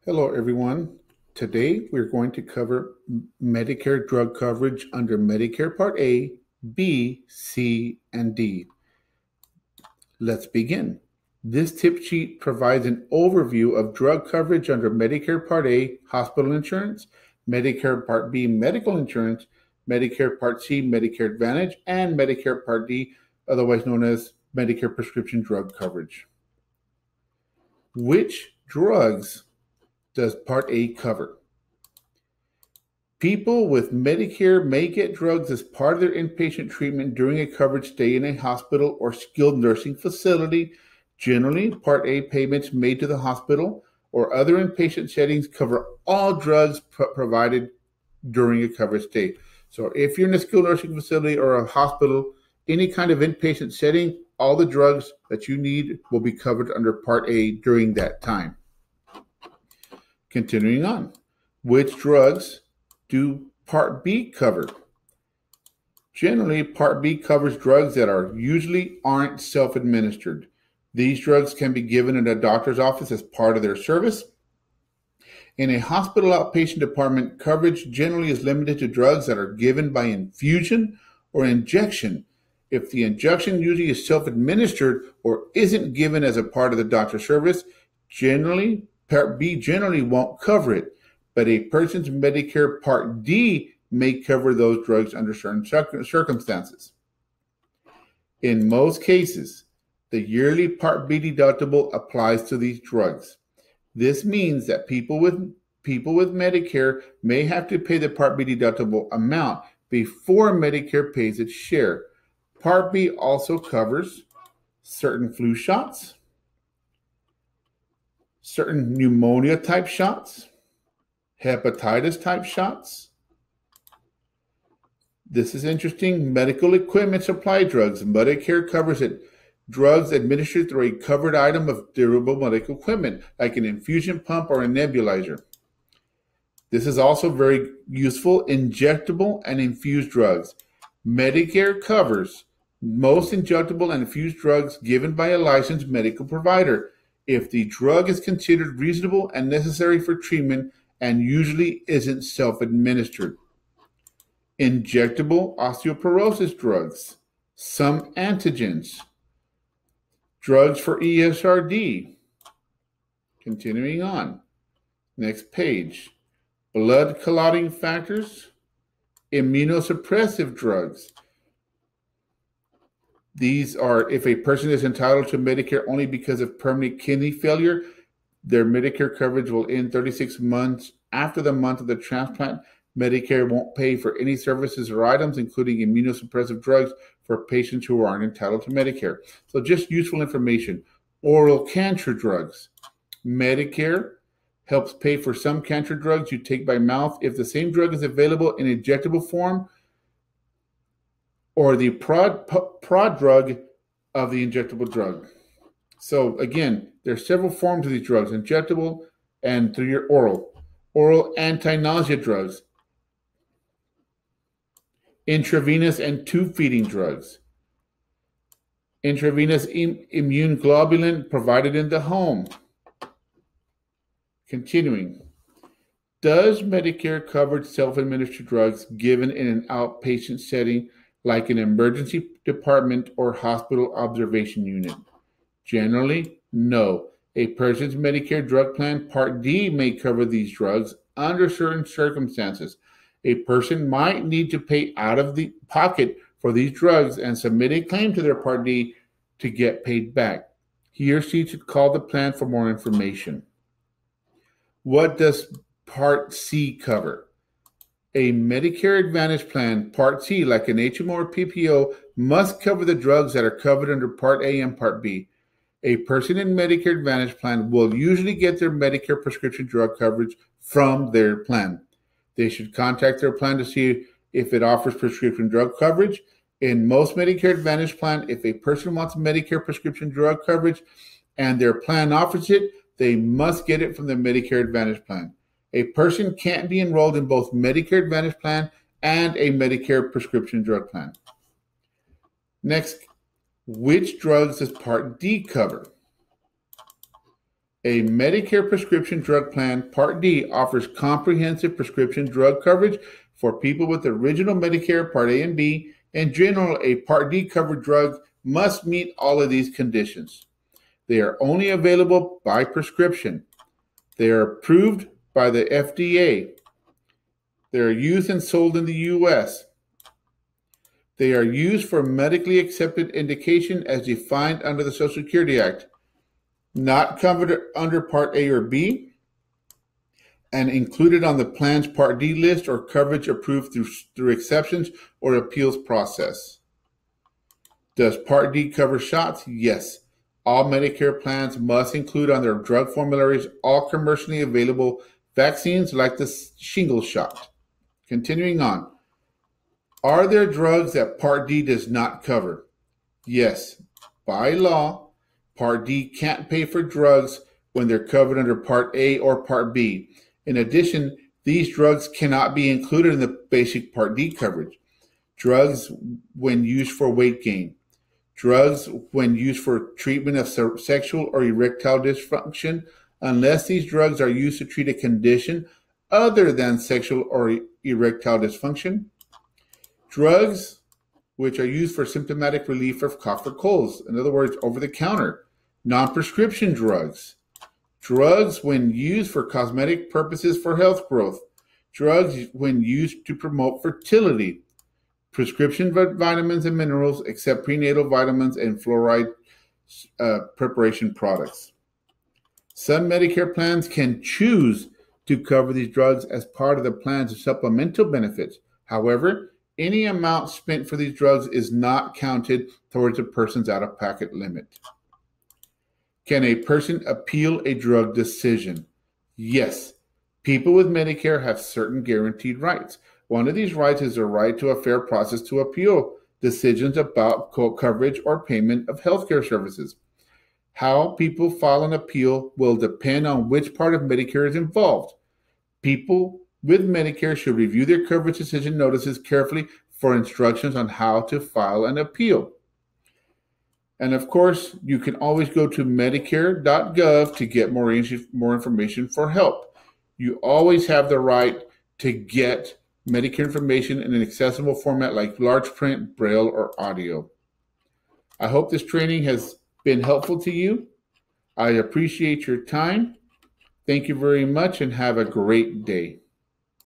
Hello, everyone. Today, we're going to cover Medicare drug coverage under Medicare Part A, B, C, and D. Let's begin. This tip sheet provides an overview of drug coverage under Medicare Part A, hospital insurance, Medicare Part B, medical insurance, Medicare Part C, Medicare Advantage, and Medicare Part D, otherwise known as Medicare prescription drug coverage. Which drugs does Part A cover? People with Medicare may get drugs as part of their inpatient treatment during a covered stay in a hospital or skilled nursing facility. Generally, Part A payments made to the hospital or other inpatient settings cover all drugs provided during a covered stay. So if you're in a skilled nursing facility or a hospital, any kind of inpatient setting, all the drugs that you need will be covered under Part A during that time. Continuing on, which drugs do Part B cover? Generally, Part B covers drugs that usually aren't self-administered. These drugs can be given in a doctor's office as part of their service. In a hospital outpatient department, coverage generally is limited to drugs that are given by infusion or injection. If the injection usually is self-administered or isn't given as a part of the doctor's service, generally Part B generally won't cover it, but a person's Medicare Part D may cover those drugs under certain circumstances. In most cases, the yearly Part B deductible applies to these drugs. This means that people with Medicare may have to pay the Part B deductible amount before Medicare pays its share. Part B also covers certain flu shots, certain pneumonia type shots, hepatitis type shots. This is interesting. Medical equipment supply drugs. Medicare covers it. Drugs administered through a covered item of durable medical equipment, like an infusion pump or a nebulizer. This is also very useful. Injectable and infused drugs. Medicare covers most injectable and infused drugs given by a licensed medical provider if the drug is considered reasonable and necessary for treatment and usually isn't self-administered. Injectable osteoporosis drugs, some antigens, drugs for ESRD. Continuing on. Next page. Blood clotting factors, immunosuppressive drugs. These are if a person is entitled to Medicare only because of permanent kidney failure, their Medicare coverage will end 36 months after the month of the transplant. Medicare won't pay for any services or items, including immunosuppressive drugs, for patients who aren't entitled to Medicare. So just useful information. Oral cancer drugs. Medicare helps pay for some cancer drugs you take by mouth if the same drug is available in injectable form or the prod drug of the injectable drug. So again, there are several forms of these drugs, injectable and through your oral. Oral anti-nausea drugs, intravenous and tube feeding drugs, intravenous immune globulin provided in the home. Continuing. Does Medicare cover self-administered drugs given in an outpatient setting like an emergency department or hospital observation unit? Generally, no. A person's Medicare drug plan, Part D, may cover these drugs under certain circumstances. A person might need to pay out of the pocket for these drugs and submit a claim to their Part D to get paid back. He or she should call the plan for more information. What does Part C cover? A Medicare Advantage plan, Part C, like an HMO or PPO, must cover the drugs that are covered under Part A and Part B. A person in Medicare Advantage plan will usually get their Medicare prescription drug coverage from their plan. They should contact their plan to see if it offers prescription drug coverage. In most Medicare Advantage plan, if a person wants Medicare prescription drug coverage and their plan offers it, they must get it from the Medicare Advantage plan. A person can't be enrolled in both Medicare Advantage plan and a Medicare prescription drug plan. Next, which drugs does Part D cover? A Medicare prescription drug plan, Part D, offers comprehensive prescription drug coverage for people with original Medicare Part A and B. In general, a Part D covered drug must meet all of these conditions. They are only available by prescription. They are approved by the FDA. They are used and sold in the U.S. They are used for medically accepted indication as defined under the Social Security Act, not covered under Part A or B, and included on the plan's Part D list or coverage approved through exceptions or appeals process. Does Part D cover shots? Yes. All Medicare plans must include on their drug formularies all commercially available vaccines like the shingles shot. Continuing on. Are there drugs that Part D does not cover? Yes. By law, Part D can't pay for drugs when they're covered under Part A or Part B. In addition, these drugs cannot be included in the basic Part D coverage. Drugs when used for weight gain. Drugs when used for treatment of sexual or erectile dysfunction, unless these drugs are used to treat a condition other than sexual or erectile dysfunction. Drugs which are used for symptomatic relief of cough or colds, in other words, over-the-counter. Non-prescription drugs. Drugs when used for cosmetic purposes for health growth. Drugs when used to promote fertility. Prescription vitamins and minerals, except prenatal vitamins and fluoride preparation products. Some Medicare plans can choose to cover these drugs as part of the plan's supplemental benefits. However, any amount spent for these drugs is not counted towards a person's out-of-pocket limit. Can a person appeal a drug decision? Yes. People with Medicare have certain guaranteed rights. One of these rights is the right to a fair process to appeal decisions about coverage or payment of healthcare services. How people file an appeal will depend on which part of Medicare is involved. People with Medicare should review their coverage decision notices carefully for instructions on how to file an appeal. And of course, you can always go to medicare.gov to get more information for help. You always have the right to get Medicare information in an accessible format like large print, braille, or audio. I hope this training has been helpful to you. I appreciate your time. Thank you very much and have a great day.